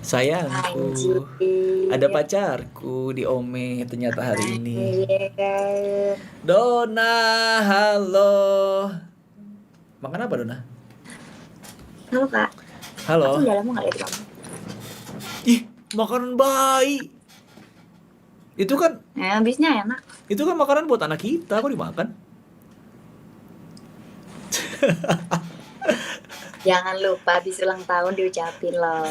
Sayangku, ada Anjir. pacarku di Ome ternyata hari ini. Anjir. Dona, halo. Makan apa Dona? Halo Kak, aku Halo. udah lama gak lihat kamu. Ih, makanan bayi. Itu kan Habisnya enak. makanan buat anak kita, kok dimakan? Jangan lupa habis ulang tahun diucapin loh.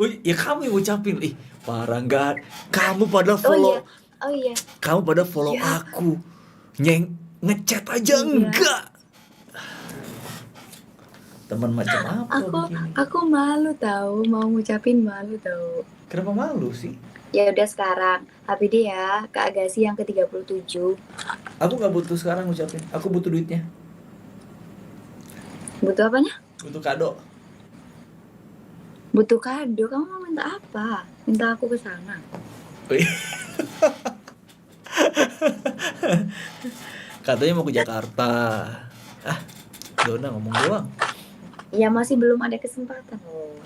Wih, ya kamu yang ucapin. Ih, parah enggak? Kamu pada Oh iya, follow, oh iya, kamu pada follow iya, aku. Ngechat aja iya. enggak. Teman macam apa Aku begini? aku malu tahu, mau ngucapin malu tahu. Kenapa malu sih? Ya udah sekarang, HPD ya, Kak Agassi yang ke-37. Aku nggak butuh sekarang ngucapin. Aku butuh duitnya. Butuh apanya? Butuh kado. Butuh kado. Kamu mau minta apa? Minta aku ke sana. Wih. Katanya mau ke Jakarta. Ah, Dona ngomong doang. Ya masih belum ada kesempatan loh.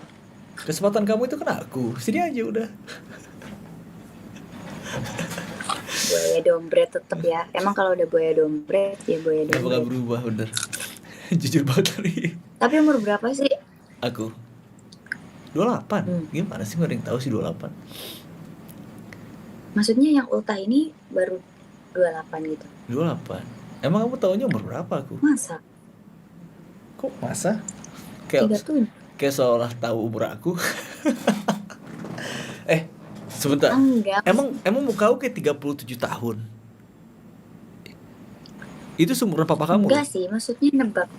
Kesempatan kamu itu kan aku. Sini aja udah. Buaya dompet tetep ya. Emang kalau udah buaya dompet ya buaya Kenapa gak dompet. berubah bener? Jujur banget hari. Tapi umur berapa sih? Aku 28. Hmm. Gimana sih, gak ada yang tahu sih 28. Maksudnya yang ultah ini baru 28 gitu. 28. Emang kamu taunya umur berapa aku? Masa? Kok masa? Kayak 37. seolah tahu umur aku. Sebentar. Enggak. Emang muka aku kayak 37 tahun. Itu seumuran papa kamu loh. Enggak sih, maksudnya nebak.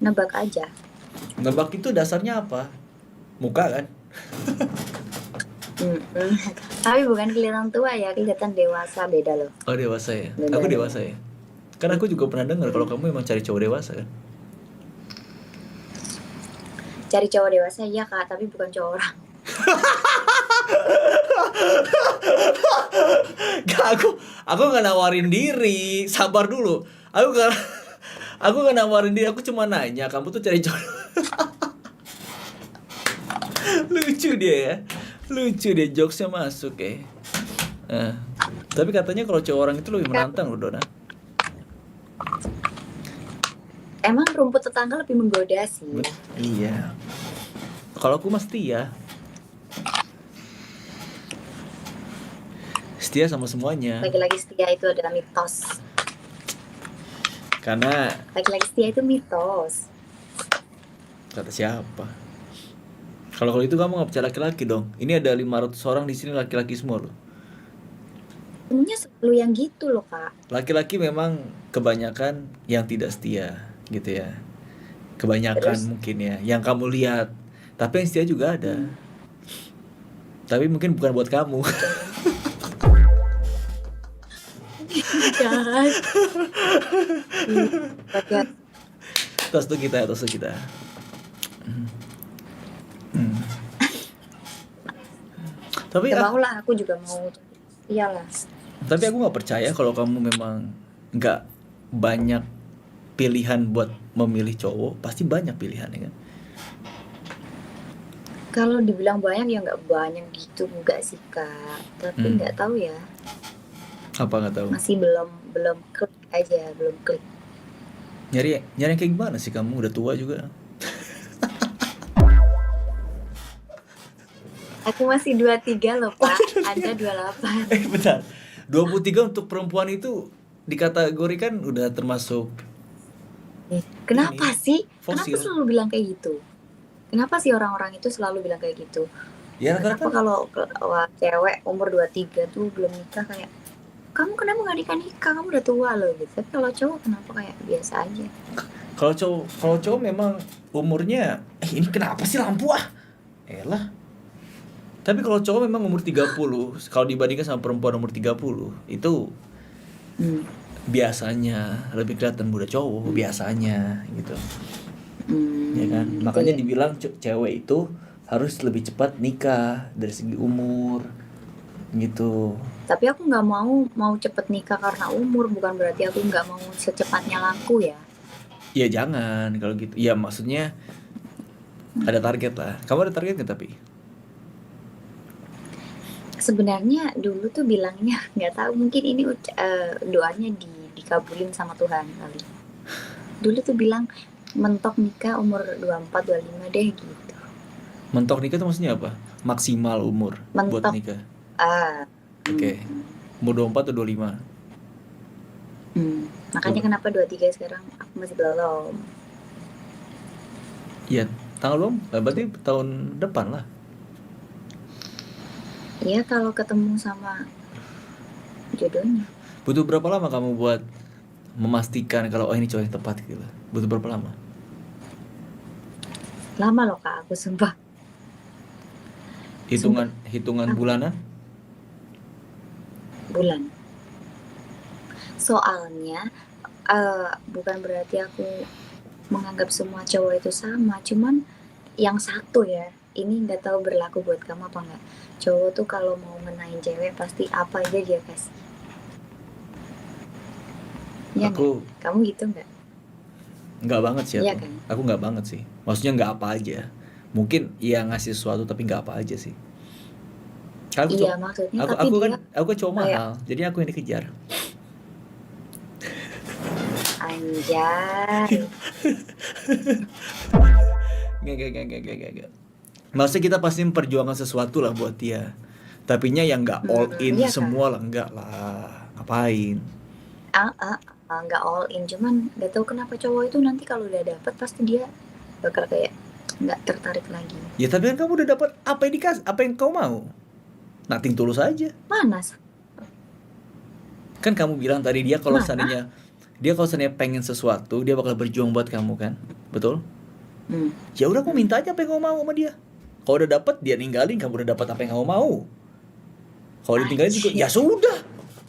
Nebak aja. Nebak itu dasarnya apa? Muka kan? Tapi bukan kelihatan tua ya, kelihatan dewasa, beda loh. Oh, dewasa ya. Beda, Aku beda. dewasa ya. Kan aku juga pernah dengar kalau kamu emang cari cowok dewasa kan. Cari cowok dewasa iya Kak, tapi bukan cowok orang. Gak, aku gak nawarin diri. Sabar dulu. Aku gak nawarin diri. Aku cuma nanya, kamu tuh cari cowok. Lucu dia ya. Lucu dia, jokesnya masuk ya. Tapi katanya kalau cowok orang itu lebih menantang loh Dona. Emang rumput tetangga lebih menggoda sih. Iya. Kalau aku mah setia. Setia sama semuanya. Laki-laki setia itu adalah mitos. Karena Laki-laki setia itu mitos. kata siapa? Kalau itu kamu nggak percaya laki-laki dong. Ini ada 500 orang di sini laki-laki semua loh. Semuanya selalu yang gitu loh Kak. Laki-laki memang kebanyakan yang tidak setia gitu ya. Kebanyakan Terus? mungkin ya yang kamu lihat. Tapi yang setia juga ada. Tapi mungkin bukan buat kamu. Jahat. Tos tuh kita. Tapi Ya maulah, aku juga mau. Iyalah. Tapi aku nggak percaya kalau kamu memang nggak banyak pilihan buat memilih cowok. Pasti banyak pilihan ya kan. Kalau dibilang banyak ya nggak banyak gitu, enggak sih Kak. Tapi nggak tahu ya. Apa nggak tahu? Masih belum klik aja, belum klik. Nyari yang kayak gimana sih, kamu udah tua juga. Aku masih 23 loh Pak, Anda 28. Bentar. 23 untuk perempuan itu dikategorikan udah termasuk Kenapa ini, sih? fosil. Kenapa selalu bilang kayak gitu? Kenapa sih orang-orang itu selalu bilang kayak gitu? Ya Kenapa kalau cewek umur 23 tuh belum nikah kayak kamu kenapa nggak nikah, kamu udah tua loh gitu. Tapi kalau cowok kenapa kayak biasa aja? Kalau cowok memang umurnya ini kenapa sih lampu elah. Tapi kalau cowok memang umur 30, kalau dibandingkan sama perempuan umur 30, itu biasanya lebih kelihatan muda cowok, biasanya gitu. Ya kan? Gitu Makanya ya? dibilang cewek itu harus lebih cepat nikah dari segi umur gitu. Tapi aku nggak mau cepet nikah karena umur, bukan berarti aku nggak mau secepatnya laku ya. Ya jangan kalau gitu. Ya maksudnya ada target lah. Kamu ada target nggak tapi? Sebenarnya dulu tuh bilangnya nggak tahu, mungkin ini doanya dikabulin sama Tuhan kali. Dulu tuh bilang mentok nikah umur 24 25 deh gitu. Mentok nikah itu maksudnya apa? Maksimal umur buat Mentok. nikah. Ah. Oke. Umur 24 atau 25? Makanya Coba. kenapa 23 sekarang aku masih belum. Iya, tanggal belum? Berarti tahun depan lah. Ya kalau ketemu sama jodohnya. Butuh berapa lama kamu buat memastikan kalau ini cowok yang tepat gitu? Butuh berapa lama? Lama loh Kak, aku sumpah. Hitungan bulanan? Bulan. Soalnya bukan berarti aku menganggap semua cowok itu sama, cuman yang satu ya, ini nggak tahu berlaku buat kamu apa nggak. Cowok tuh kalau mau ngenain cewek pasti apa aja dia kasih. Ya Aku nggak? Kamu gitu nggak? nggak banget sih Iya aku. kan? Aku nggak banget sih. Maksudnya nggak apa aja. Mungkin iya ngasih sesuatu tapi nggak apa aja sih. Kan Iya maksudnya, tapi dia aku kan cowok kayak mahal, jadi aku yang dikejar. anjay. Nggak. Maksudnya kita pasti memperjuangkan sesuatu lah buat dia. Tapinya yang nggak all in Iya kan? semua lah, nggak lah. Ngapain? Nggak all in, cuman nggak tahu kenapa cowok itu nanti kalau udah dapet pasti dia bakal kayak nggak tertarik lagi. Ya tapi kan kamu udah dapat apa yang kau mau. Nothing tulus aja. Mana? Kan kamu bilang tadi dia kalau Mana? seandainya pengen sesuatu, dia bakal berjuang buat kamu kan? Betul? Ya udah, kamu minta aja apa yang kamu mau sama dia. Kalau udah dapat dia ninggalin, kamu udah dapat apa yang kamu mau. Kalau ditinggalin juga ya sudah,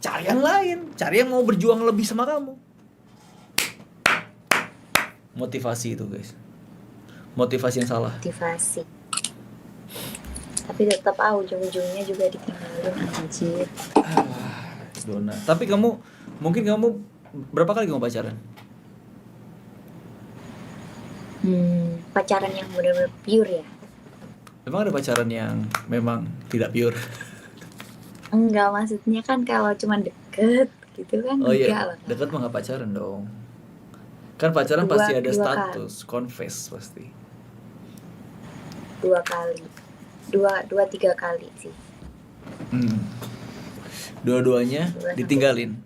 cari yang lain, cari yang mau berjuang lebih sama kamu. Motivasi itu guys, motivasi yang salah. Motivasi. Tapi tetap ujung-ujungnya juga ditinggalin anjir. Dona. Tapi mungkin kamu berapa kali kamu pacaran? Pacaran yang benar-benar pure ya? Memang ada pacaran yang memang tidak pure? Enggak, maksudnya kan kalau cuma deket gitu kan. Oh enggak iya, lah. deket mah gak pacaran dong. Kan pacaran pasti ada status, confess pasti. 2 kali. 2-3 kali sih. Dua-duanya ditinggalin.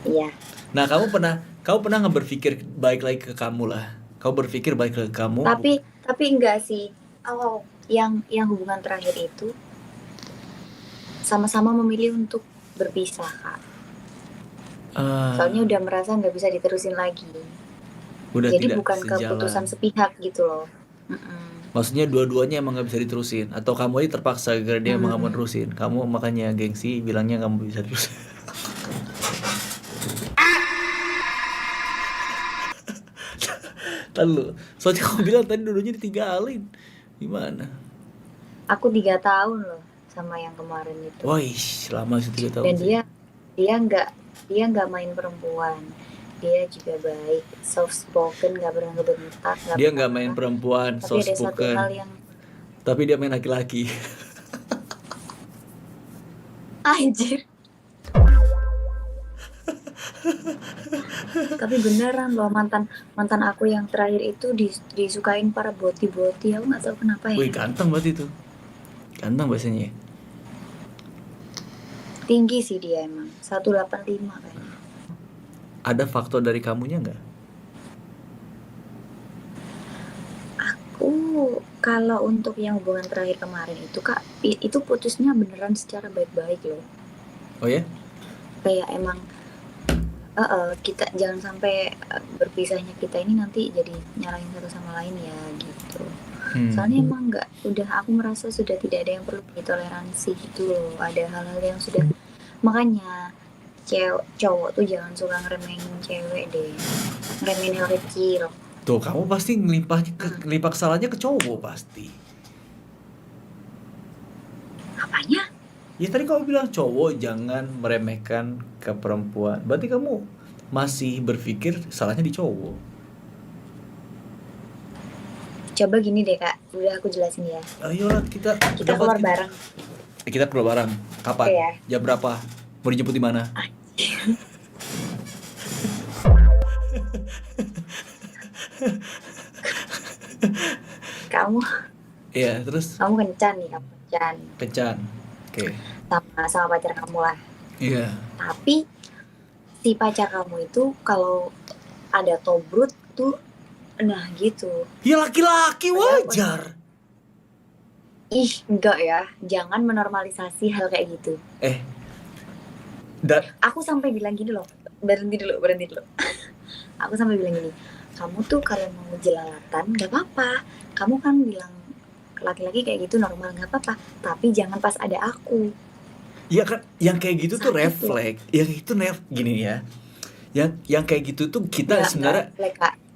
Iya. Nah, kamu pernah nggak berpikir baik lagi ke kamu lah? Kau berpikir baik lagi ke kamu? Tapi enggak sih. Yang hubungan terakhir itu sama-sama memilih untuk berpisah Kak. Soalnya udah merasa nggak bisa diterusin lagi. Jadi bukan keputusan sepihak gitu loh. Maksudnya dua-duanya emang gak bisa diterusin, atau kamu aja terpaksa gara dia emang gak mau terusin. Kamu makanya gengsi bilangnya kamu bisa terusin. Lalu, soalnya kamu bilang tadi dulunya ditinggalin. Gimana? Aku 3 tahun loh sama yang kemarin itu. Wih, lama sih 3 tahun. Dan dia nggak main perempuan. Dia juga baik, soft spoken, nggak pernah ngebentak. Dia nggak main perempuan, soft spoken. Tapi dia main laki-laki. Anjir. Tapi beneran loh, mantan aku yang terakhir itu disukain para boti-boti. Aku nggak tahu kenapa ya. Wih, ganteng banget itu. Ganteng biasanya. Tinggi sih dia emang, 185 kayaknya. Ada faktor dari kamunya nggak? Aku kalau untuk yang hubungan terakhir kemarin itu Kak, itu putusnya beneran secara baik-baik loh. Oh ya? Kayak emang kita jangan sampai berpisahnya kita ini nanti jadi nyalahin satu sama lain ya gitu. Soalnya emang aku merasa sudah tidak ada yang perlu ditoleransi gitu loh. Ada hal-hal yang sudah, makanya cowok tuh jangan suka ngeremehin cewek deh, ngeremehin hal kecil. Tuh, kamu pasti ngelimpah kesalahannya ke cowok pasti. Apanya? Ya tadi kamu bilang cowok jangan meremehkan ke perempuan. Berarti kamu masih berpikir salahnya di cowok. Coba gini deh Kak, udah aku jelasin ya. Ayolah kita keluar bareng. Kita keluar bareng. Kapan? Oke ya. Jam berapa? Mau dijemput di mana? Kamu Iya, terus kencan nih, kamu kencan. kencan. Oke. Sama pacar kamu lah. Iya. Tapi si pacar kamu itu kalau ada tobrut tuh nah gitu. Ya laki-laki wajar. Ih, enggak ya. Jangan menormalisasi hal kayak gitu. Aku sampai bilang gini loh. Berhenti dulu. Aku sampai bilang gini, kamu tuh kalau mau jelalatan gak apa-apa. Kamu kan bilang laki-laki kayak gitu normal, gak apa-apa. Tapi jangan pas ada aku. Ya kan, yang kayak gitu tuh refleks. Yang itu gini ya. Yang kayak gitu tuh kita sebenarnya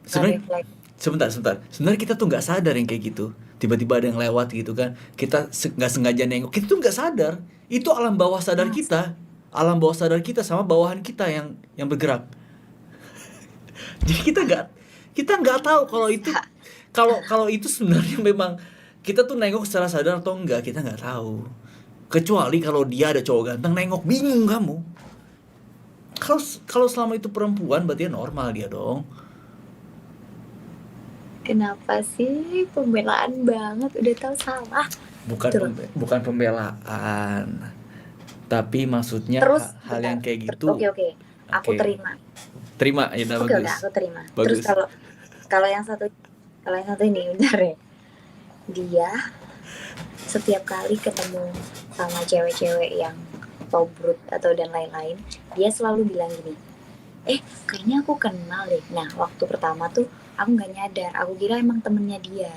sebentar. Sebenarnya kita tuh nggak sadar yang kayak gitu. Tiba-tiba ada yang lewat gitu kan. Kita nggak sengaja nengok. Kita tuh nggak sadar. Itu alam bawah sadar kita. Alam bawah sadar kita sama bawahan kita yang bergerak. Jadi kita nggak tahu kalau itu sebenarnya memang kita tuh nengok secara sadar atau enggak, kita nggak tahu. Kecuali kalau dia ada cowok ganteng nengok, bingung kamu. Kalau selama itu perempuan berarti normal dia dong. Kenapa sih pembelaan banget, udah tahu salah. Bukan pembelaan. Tapi maksudnya hal yang kayak gitu. Oke. Aku terima. Terima ya, udah bagus. Oke, aku terima. Bagus. Terus kalau yang satu ini bentar ya. Dia setiap kali ketemu sama cewek-cewek yang tobrut atau dan lain-lain, dia selalu bilang gini, kayaknya aku kenal deh. Nah, waktu pertama tuh aku nggak nyadar, aku kira emang temennya dia.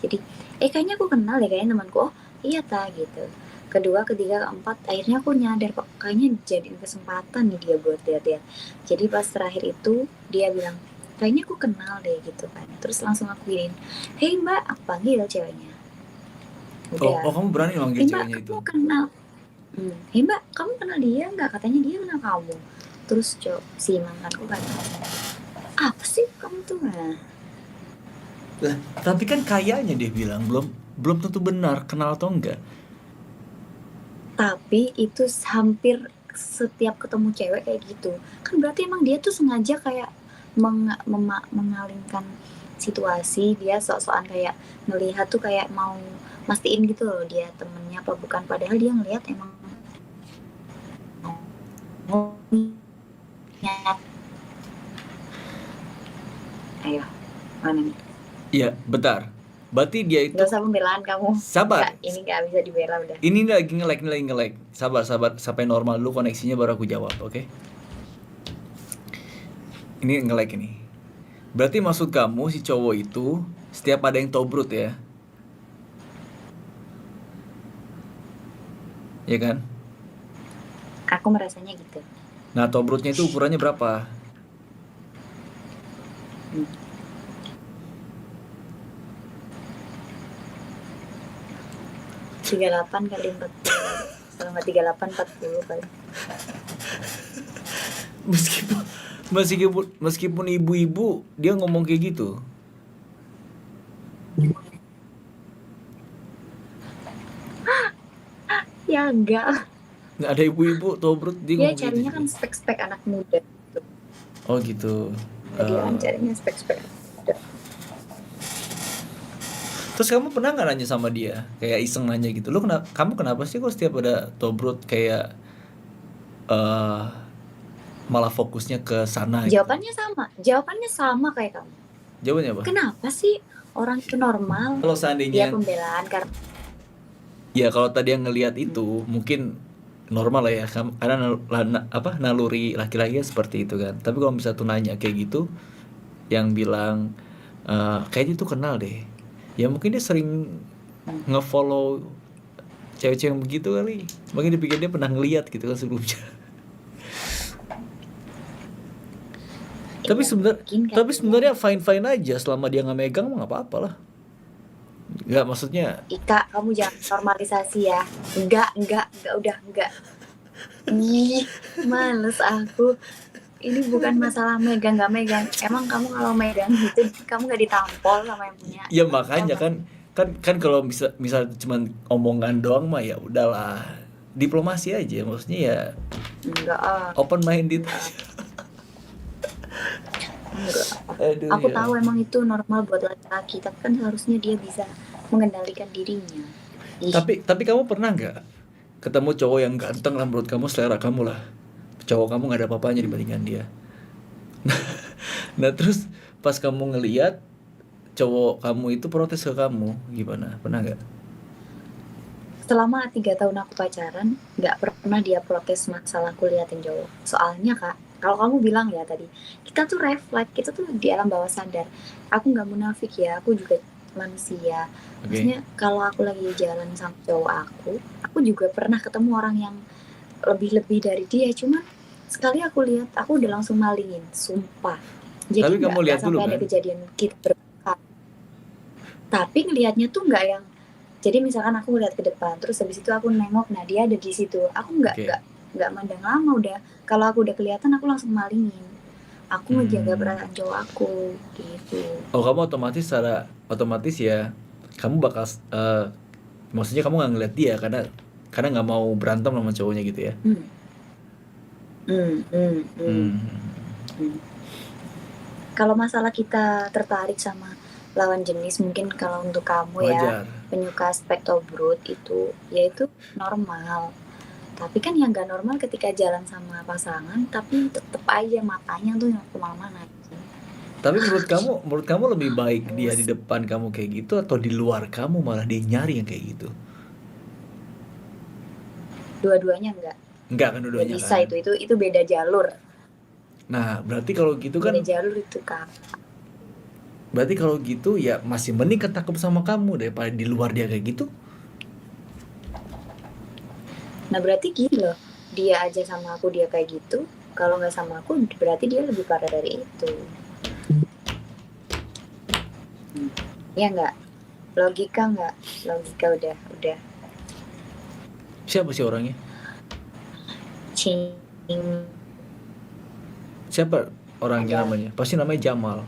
Jadi, kayaknya aku kenal deh, kayaknya temanku. Oh iya ta gitu. Kedua, ketiga, keempat, akhirnya aku nyadar kok kayaknya jadiin kesempatan nih dia buat lihat-lihat. Jadi pas terakhir itu dia bilang, kayaknya aku kenal deh gitu kan. Terus langsung aku giniin, hei mbak, aku panggil ceweknya. Udah. Oh kamu berani manggil ceweknya itu? Kamu kenal. Hei mbak, kamu kenal dia nggak? Katanya dia kenal kamu. Terus si mantanku kata, apa sih kamu tuh? Nah. Lah, tapi kan kayaknya dia bilang belum tentu benar kenal atau enggak. Tapi itu hampir setiap ketemu cewek kayak gitu. Kan berarti emang dia tuh sengaja kayak mengalihkan situasi, dia sok-sokan kayak ngelihat tuh kayak mau mastiin gitu loh dia temennya apa bukan, padahal dia ngelihat emang ayo mana nih? Iya, bentar. Berarti dia itu. Gak usah pembelaan kamu. Sabar. Ini gak bisa dibela udah. Ini lagi nge-lag. Sabar sampai normal dulu koneksinya baru aku jawab, oke? Ini nge-lag ini. Berarti maksud kamu si cowok itu setiap ada yang tobrut ya? Ya kan? Aku merasanya gitu. Nah, tobrutnya itu ukurannya berapa? 38 kali 40. Kalau nggak 38 40 kali. Meskipun ibu-ibu dia ngomong kayak gitu. Ya enggak. Nggak ada ibu-ibu tobrut dia ngomong gitu. Dia carinya kan spek-spek anak muda gitu. Oh gitu. Dia kan carinya spek-spek anak muda. Terus kamu pernah nggak nanya sama dia, kayak iseng nanya gitu, kamu kenapa sih kok setiap ada tobrut kayak malah fokusnya ke sana? Jawabannya sama kayak kamu. Jawabannya apa? Kenapa sih orang itu normal? Kalau seandainya dia pembelaan karena ya kalau tadi yang ngelihat itu mungkin normal lah ya, karena naluri laki-laki seperti itu kan. Tapi kalau misalnya tuh nanya kayak gitu, yang bilang kayaknya tuh kenal deh. Ya mungkin dia sering nge-follow cewek-cewek yang begitu kali. Mungkin dia pikir dia pernah ngeliat gitu kan sebelumnya. Tapi sebenarnya fine aja selama dia nggak megang mah nggak apa-apa lah. Nggak, maksudnya Ika, kamu jangan normalisasi ya. Enggak, udah enggak. Ih, males aku. ini bukan masalah megang nggak megang. Emang kamu kalau megang gitu kamu nggak ditampol sama yang punya? Ya Ditampol makanya nggak? kan kalau misal cuman omongan doang mah ya udahlah. Diplomasi aja maksudnya ya Enggak ah, open minded enggak, aja. enggak. Aduh Aku ya. tahu emang itu normal buat laki-laki, tapi kan seharusnya dia bisa mengendalikan dirinya. Ih, Tapi kamu pernah nggak ketemu cowok yang ganteng lah menurut kamu, selera kamu lah. Cowok kamu nggak ada apa-apanya dibandingkan dia. Nah terus pas kamu ngeliat cowok kamu itu protes ke kamu, gimana? Pernah nggak? selama 3 tahun aku pacaran, nggak pernah dia protes masalah aku liatin cowok. Soalnya kak, kalau kamu bilang ya tadi, kita tuh refleks, kita tuh di alam bawah sadar. Aku nggak munafik ya, aku juga manusia. Oke. Maksudnya kalau aku lagi jalan sama cowok aku juga pernah ketemu orang yang lebih-lebih dari dia. Cuman sekali aku lihat, aku udah langsung malingin, sumpah. Tapi Jadi kamu nggak lihat dulu sampai ada kan? kejadian kita berdebat. Tapi ngelihatnya tuh nggak yang, jadi misalkan aku ngeliat ke depan, terus habis itu aku nengok, nah dia ada di situ. Aku Oke. nggak mandang lama udah. Kalau aku udah kelihatan, aku langsung malingin. Aku ngejaga Hmm. perasaan cowok aku gitu. Oh kamu otomatis secara otomatis ya kamu bakal maksudnya kamu nggak ngeliat dia karena nggak mau berantem sama cowoknya gitu ya. Hmm, hmm. Hmm. Kalau masalah kita tertarik sama lawan jenis, mungkin kalau untuk kamu ya Wajar. penyuka spektobrut itu, ya itu normal. Tapi kan yang gak normal ketika jalan sama pasangan, tapi tetep aja matanya tuh yang kemana-mana. Tapi menurut kamu lebih baik dia di Terus depan kamu kayak gitu atau di luar kamu malah dia nyari yang kayak gitu? dua-duanya enggak, Enggak kan nggak dua-duanya bisa kan? itu beda jalur, Nah, beda jalur itu kak. berarti kalau gitu ya masih mending ketangkep sama kamu daripada di luar dia kayak gitu. Nah berarti gini loh, dia aja sama aku dia kayak gitu, kalau nggak sama aku berarti dia lebih parah dari itu. Ya nggak, nggak logika udah Siapa sih orangnya? cing Siapa orangnya ada. namanya? Pasti namanya Jamal.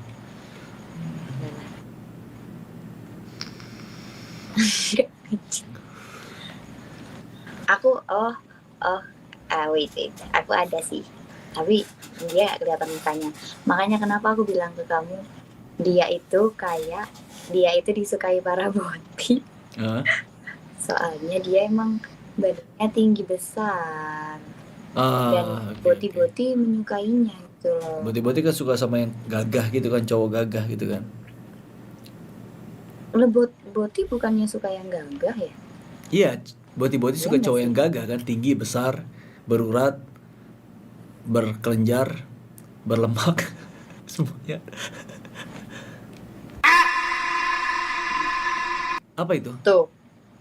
Aku wait, aku ada sih, tapi dia nggak kelihatan mukanya. Makanya kenapa aku bilang ke kamu, dia itu kayak, dia itu disukai para boti. Hah? Soalnya dia emang badannya tinggi besar dan Oke oke. boti-boti menyukainya gitu loh. Boti-boti kan suka sama yang gagah gitu kan, cowok gagah gitu kan. Lo boti bukannya suka yang gagah ya? Iya, boti-boti Iya suka nggak cowok sih? yang gagah kan, tinggi, besar, berurat, berkelenjar, berlemak, semuanya. Apa itu? Tuh,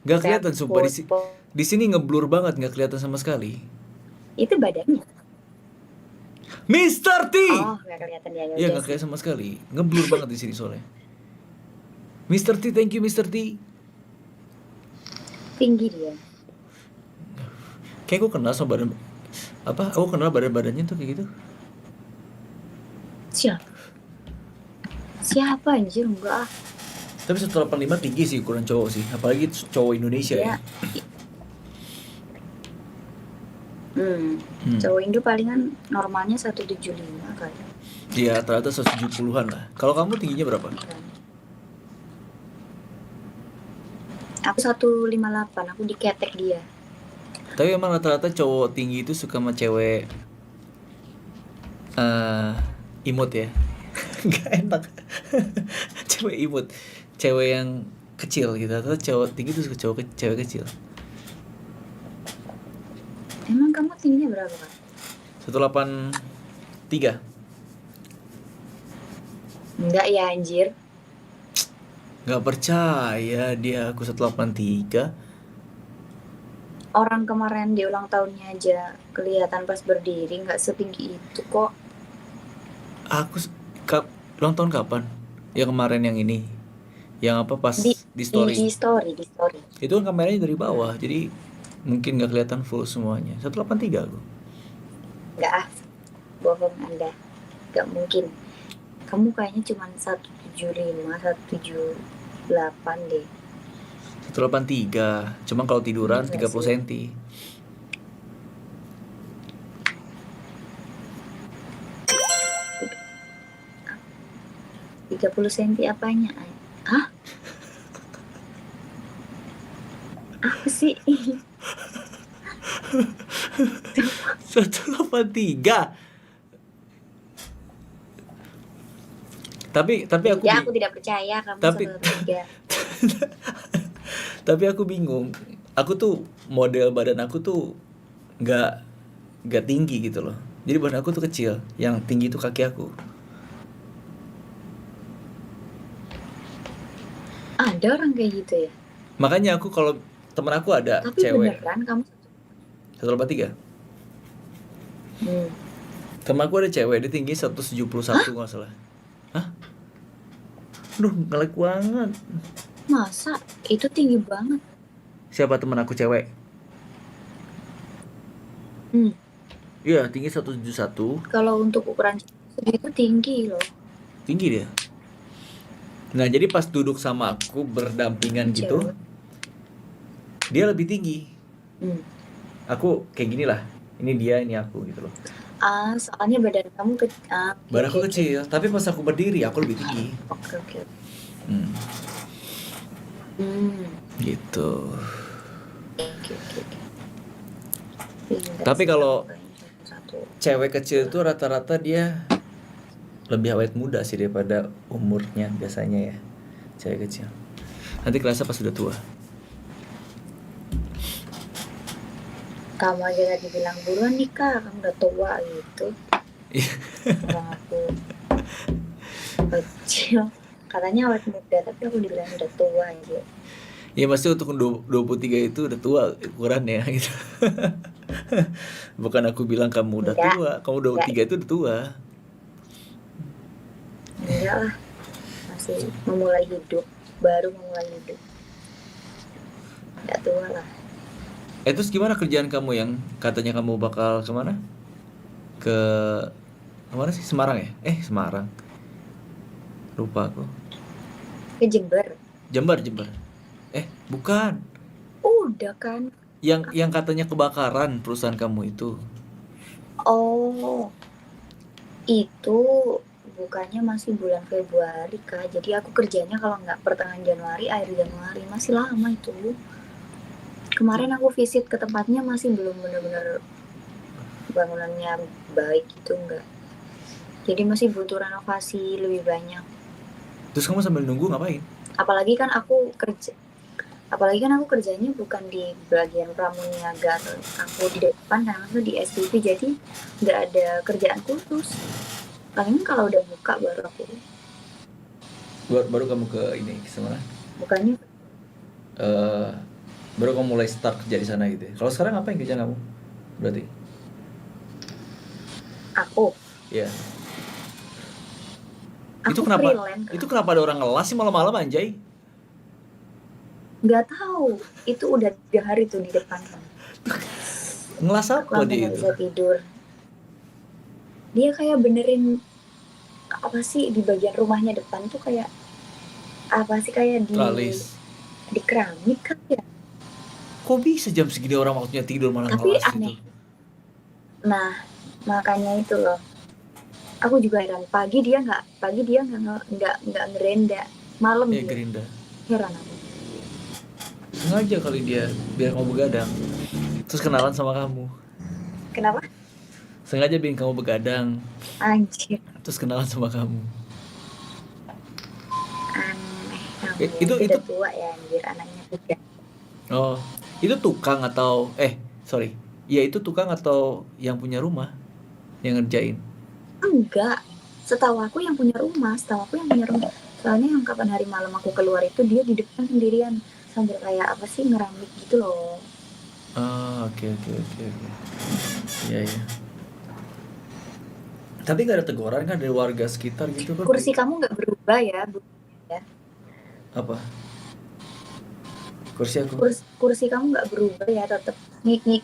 Gak saya kelihatan sumpah foto di sini ngeblur banget, nggak kelihatan sama sekali. itu badannya. Mister T. Oh, nggak kelihatan ya, Iya udah nggak sih. kelihatan sama sekali, ngeblur banget di sini soalnya. Mister T, thank you Mister T. Tinggi dia. Kayak gue kenal sama badan apa? Aku kenal badannya tuh kayak gitu. Siapa? Siapa anjir, enggak ah. Tapi 185 tinggi sih ukuran cowok sih, apalagi cowok Indonesia ya. Dia cowok Indo palingan normalnya 175 kali. Iya, rata-rata 170-an lah. Kalau kamu tingginya berapa? Aku 158, aku diketek dia. Tapi emang rata-rata cowok tinggi itu suka sama cewek imut ya. Gak enak. Cewek imut, cewek yang kecil gitu, atau cowok tinggi itu suka cewek kecil. Emang kamu tingginya berapa kak? 183. Enggak ya anjir. Gak percaya dia, aku 183. Orang kemarin di ulang tahunnya aja kelihatan pas berdiri nggak setinggi itu kok. Aku ulang tahun kapan? Yang kemarin yang ini. Yang apa pas Di di di story. story, di story. Itu kan kameranya dari bawah, jadi mungkin gak kelihatan full semuanya. 183 aku. Enggak ah. bohong Anda, gak mungkin. Kamu kayaknya cuma 175, 178 deh. 183. Cuma kalau tiduran Enggak 30 sih. cm. Tiga 30 cm apanya? Hah? Apa sih? 183. Tapi aku Tidak, aku tidak percaya kamu tapi 183. tapi aku bingung. Aku tuh model badan aku tuh nggak tinggi gitu loh. Jadi badan aku tuh kecil. Yang tinggi itu kaki aku. Ada orang kayak gitu ya? Makanya aku kalau temen aku ada Tapi cewek beneran kamu 183. Temen aku ada cewek, dia tinggi 171 nggak salah. Hah? Duh, nge-lag banget. Masa? Itu tinggi banget. Siapa temen aku cewek? Iya, tinggi 171. Kalau untuk ukuran segitu tinggi loh. Tinggi dia. Nah, jadi pas duduk sama aku berdampingan gitu, Cewek. dia lebih tinggi. Aku kayak gini lah. Ini dia, ini aku gitu loh. Soalnya badan kamu kecil. Badan aku kecil, tapi pas aku berdiri aku lebih tinggi. Oke. Gitu. Oke. Tapi kalau cewek kecil itu rata-rata dia lebih awet muda sih daripada umurnya biasanya ya. Cewek kecil. Nanti kerasa pas sudah tua. Kamu aja tadi bilang buruan nikah, kamu udah tua gitu. Orang aku kecil, katanya awet muda, tapi aku dibilang udah tua aja. Ya pasti untuk 23 itu udah tua ukurannya gitu. Bukan aku bilang kamu udah tua, kamu 23 itu udah tua. Enggak lah, masih memulai hidup, baru memulai hidup. Enggak tua lah. Terus gimana kerjaan kamu yang katanya kamu bakal kemana? Kemana sih? Semarang ya? Semarang. Lupa aku. Ke Jember. Jember. Bukan. Udah kan. Yang katanya kebakaran perusahaan kamu itu. Oh, itu bukannya masih bulan Februari Kak. Jadi aku kerjanya kalau nggak pertengahan Januari, akhir Januari, masih lama itu. Kemarin aku visit ke tempatnya masih belum benar-benar bangunannya baik gitu, enggak. Jadi masih butuh renovasi lebih banyak. Terus kamu sambil nunggu ngapain? Apalagi kan aku kerjanya bukan di bagian pramuniaga, aku di depan kan, aku di SPP, jadi nggak ada kerjaan khusus. Paling kalau udah buka baru aku. Baru kamu ke ini ke sana? Bukannya baru kamu mulai start kerja di sana gitu ya. Kalau sekarang apa yang kerja kamu? Berarti? Aku. Iya. Aku Itu kenapa ada orang ngelas sih malam-malam anjay? Nggak tahu. Itu udah 3 hari tuh di depan kan. Ngelas apa dia itu? Aku bisa tidur. Dia kayak benerin apa sih di bagian rumahnya depan tuh kayak apa sih kayak di keramik kan ya. Kok bisa jam segini orang waktunya tidur malah tapi ngelas aneh gitu? Nah makanya itu loh, aku juga heran. Pagi dia nggak ngerenda, malam dia gerinda. heran aku. Sengaja kali dia biar kamu begadang, terus kenalan sama kamu. Kenapa? Sengaja bikin kamu begadang, Anjir, terus kenalan sama kamu. aneh kamu. Itu udah tua ya anjir, anaknya 3. Oh, itu tukang atau sorry, ya itu tukang atau yang punya rumah yang ngerjain? Enggak, setahu aku yang punya rumah. Soalnya yang kapan hari malam aku keluar itu dia di depan sendirian sambil kayak apa sih ngeramik gitu loh. Oke. Iya. Tapi nggak ada teguran kan dari warga sekitar gitu kan? Kursi kamu nggak berubah ya, Bu? Ya. Apa? Kursi aku? Kursi kamu nggak berubah ya, tetap ngik ya.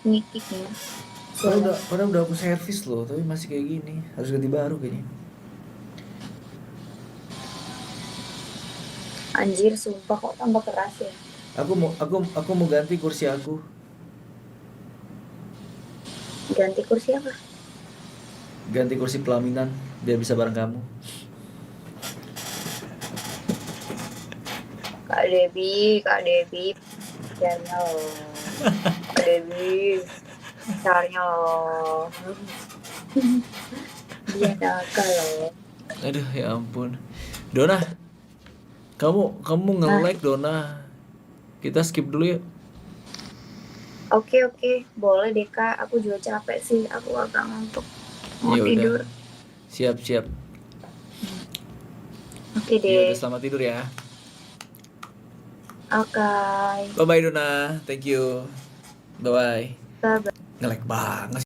Padahal udah aku servis loh, tapi masih kayak gini. Harus ganti baru kayaknya. Anjir, sumpah kok tambah keras ya. Aku mau ganti kursi aku. Ganti kursi apa? Ganti kursi pelaminan biar bisa bareng kamu. Kak Debi, caranya loh. Kak Debi, caranya loh. Dia nakal loh. Aduh, ya ampun. Dona, kamu nge-like Dona. Kita skip dulu yuk. Oke, boleh deh Kak. Aku juga capek sih. Aku agak ngantuk. Mau Ya udah. tidur. Siap. Oke Ya deh. udah, selamat tidur ya. Oke. Bye bye Dona. Thank you. Bye bye. Bye-bye. Nge-like banget.